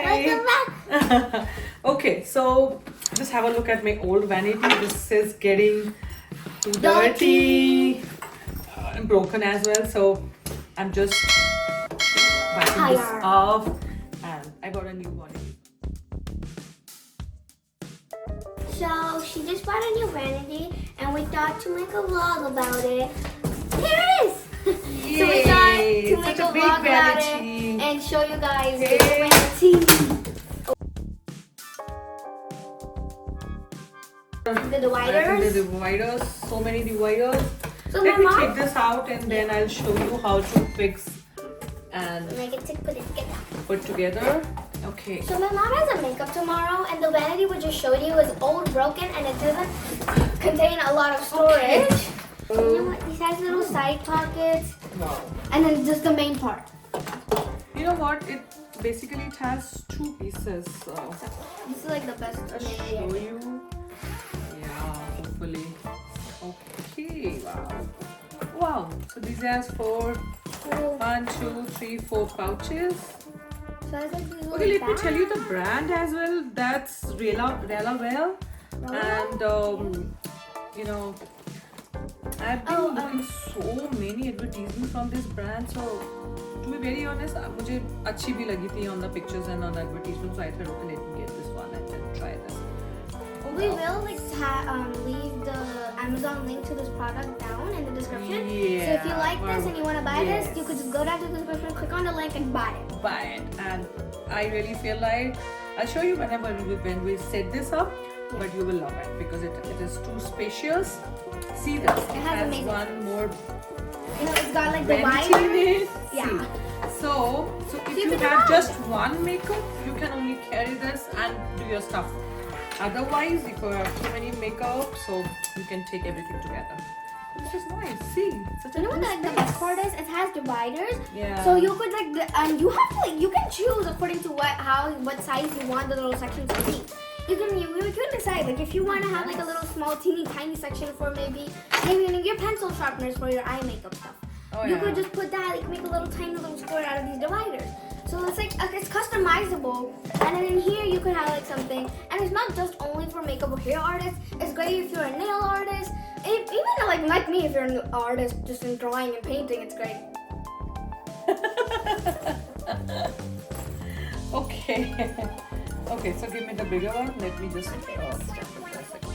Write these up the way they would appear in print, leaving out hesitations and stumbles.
Hi. Okay, so just have a look at my old vanity. This is getting too dirty and broken as well. So I'm just wiping this off, and I got a new one. So she just bought a new vanity, and we thought to make a vlog about it. Here it is. Yay, So we thought to make such a a big vlog about it vanity. and show you guys Yay. the vanity. The dividers. The dividers, so many dividers. So Let my me mom take this out and then I'll show you how to fix and make it to put it together. put together. Okay. So my mom has a makeup tomorrow, and the vanity we just showed you is old, broken, and it doesn't contain a lot of storage. You know what? These has little side pockets, Wow. and then just the main part. You know what? It basically it has two pieces. So This is like the best I'll vanity show ever. you. Yeah, hopefully. Okay. Wow. Wow. So these has four. Oh, 1, 2, 3, 4 pouches. so I think these Okay, let me tell you the brand as well. That's Well. And you know, I've been looking so many advertisements from this brand. So to be very honest, मुझे अच्छी भी लगी थी on the pictures and on the advertisement. So I thought, okay, let me get this one and then try this. We will like leave the Amazon link to this product down in the description. So if you like this and you want to buy this, you could just go down to the description, click on the link, and buy it. Buy it, and I really feel like I'll show you when we set this up, but you will love it because it is too spacious. See this? It has has amazing one more You know, it's got like the vanity in wire. it. Yeah. See. So if you you can have buy just one makeup, you can only carry this and do your stuff. Otherwise, if you have too many makeup, so you can take everything together. Which is nice. See, such a You know what cool the space. best part is? It has dividers. Yeah. So you could and you have to you can choose according to what size you want the little sections to be. You can decide like if you want to have like a little small teeny tiny section for maybe your pencil sharpeners for your eye makeup stuff. Oh, You yeah. could just put that like make a little tiny little square out of these dividers. So it's like it's customizable, and then in here you could have like something, and it's not just only for makeup or hair artists. It's great if you're a nail artist, even like me if you're an artist just in drawing and painting. It's great. Okay. Okay, so give me the bigger one. Let me just step it for a second.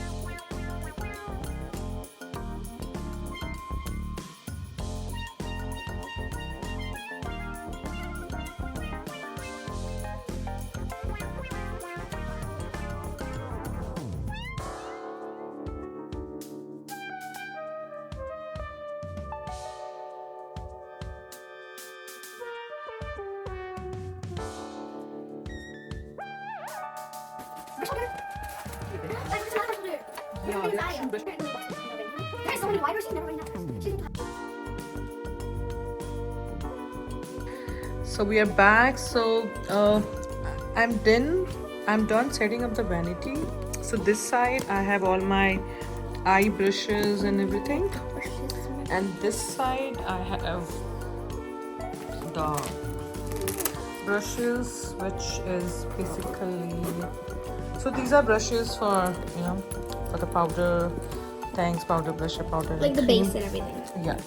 Yeah, that's true, but- There's so many wires you never bring that. So we are back. So I'm done setting up the vanity. So this side I have all my eye brushes and everything, and this side I have the brushes, which is basically, so these are brushes for for the powder things, powder brush, powder Like the cream. base and everything. Yeah.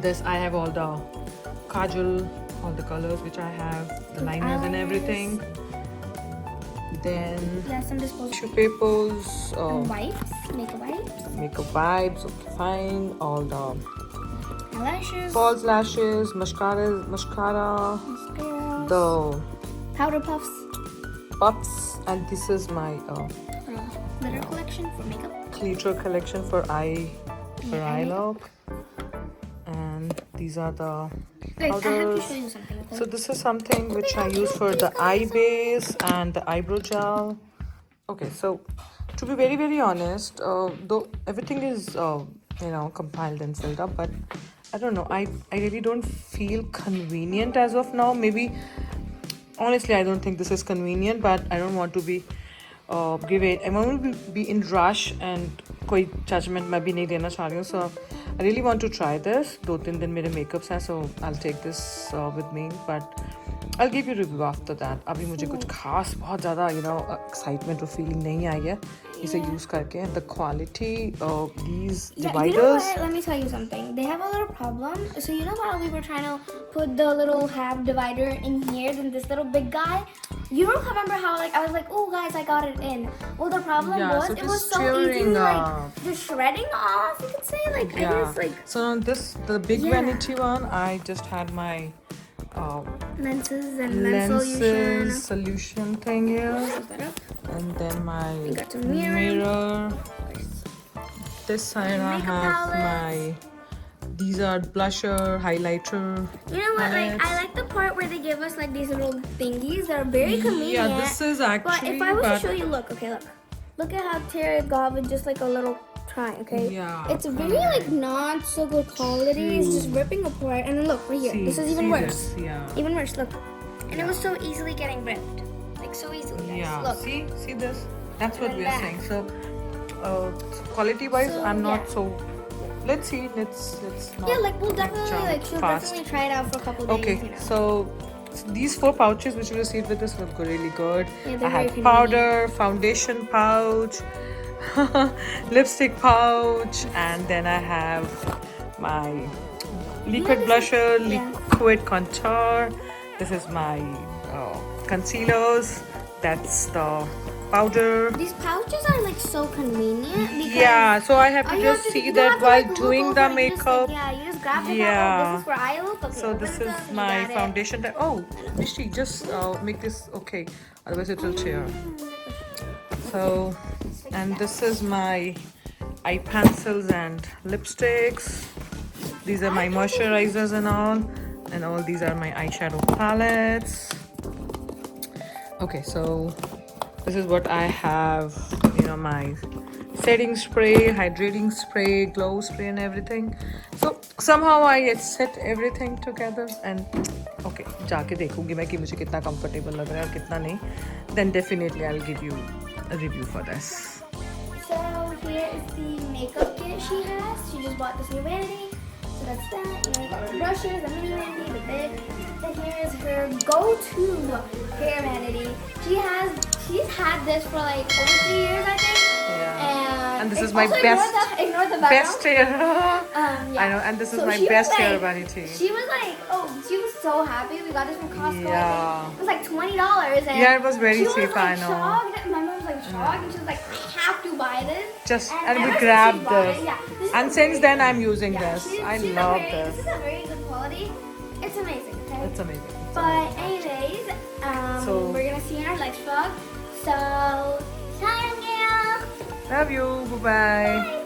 This I have all the kajal, all the colors which I have, the liners and everything. Then Yeah, some disposable tissue papers, wipes, makeup wipes, makeup wipes, okay, fine. All the eyelashes, false lashes, mascara, mascaras, the powder puffs, puffs, and this is my glitter collection for makeup. glitter collection for eye look. And these are the Guys, I have to powders. show you something. Okay? So this is something which I use for the eye base and the eyebrow gel. Okay, so to be very, very honest, though everything is compiled and filled up, but I don't know, I really don't feel convenient as of now. Maybe honestly I don't think this is convenient, but I don't want to be I want to be in rush and कोई judgment मैं भी नहीं देना चाह रही हूँ. So I really want to try this. 2-3 दिन मेरे makeups हैं, so I'll take this with me. But I'll give you a review after that. अभी मुझे कुछ खास बहुत ज़्यादा excitement और feeling नहीं आई है इसे use करके. The quality of these dividers. You know what? Let me tell you something. They have a little problem. So you know how we were trying to put the little half divider in here, then this little big guy. You don't remember how I was like, oh guys, I got it in. Well, the problem was so it was so tearing easy, up. the shredding off. You could say I guess So on the big vanity one, I just had my lenses and lens solution thing here, and then my got some mirror. This side I have my. These are blusher, highlighter. You know what? palettes. I like the part where they give us these little thingies. They're very convenient. Yeah, this is actually. But if I was to show you, look at how Terry got with just a little try. Okay. Yeah. It's very not so good quality. It's just ripping apart. And then look right here. This is even worse. This, yeah. Even worse. Look. And it was so easily getting ripped. So easily. Guys. Yeah. Look. See this? That's what we're saying. So, quality-wise, I'm not so. Let's see. Let's not. Yeah, we'll definitely she'll fast. definitely try it out for a couple days. Okay, so these 4 pouches which we received with this look really good. Yeah, I had powder, foundation pouch, lipstick pouch, and then I have my liquid blusher, liquid contour. This is my concealers. That's the powder. These pouches are so convenient. Yeah, so I have to just see that while doing the makeup. You just grab it. Yeah. This is where I look. Okay, So this is my foundation. Oh, Nishti, just make this okay. Otherwise it will tear. So, and this is my eye pencils and lipsticks. These are my moisturizers and all these are my eyeshadow palettes. Okay, so this is what I have, my setting spray, hydrating spray, glow spray and everything. So somehow I set everything together and okay, जाके देखूंगी मैं कि मुझे कितना comfortable लग रहा है और कितना नहीं. Then definitely I'll give you a review for this. So here is the makeup kit she has. She just bought this new vanity. So that's that. You got the brushes, the mini vanity, the big. Then here is her go-to hair vanity. She's had this for over 3 years, I think. Yeah. And this is my best ignore the best hair. Yeah. I know, and this is my best hair vanity. She was she was so happy. We got this from Costco. Yeah. It was $20. And yeah, it was very cheap. She was I know. shocked. My mom was shocked, and she was like, "I have to buy this." And we grabbed this. This and since then, I'm using this. I love this. This is a very good quality. It's amazing. Okay? It's amazing. But anyways, we're gonna see you in our next vlog. So, thank you. Love you. Bye-bye. Bye.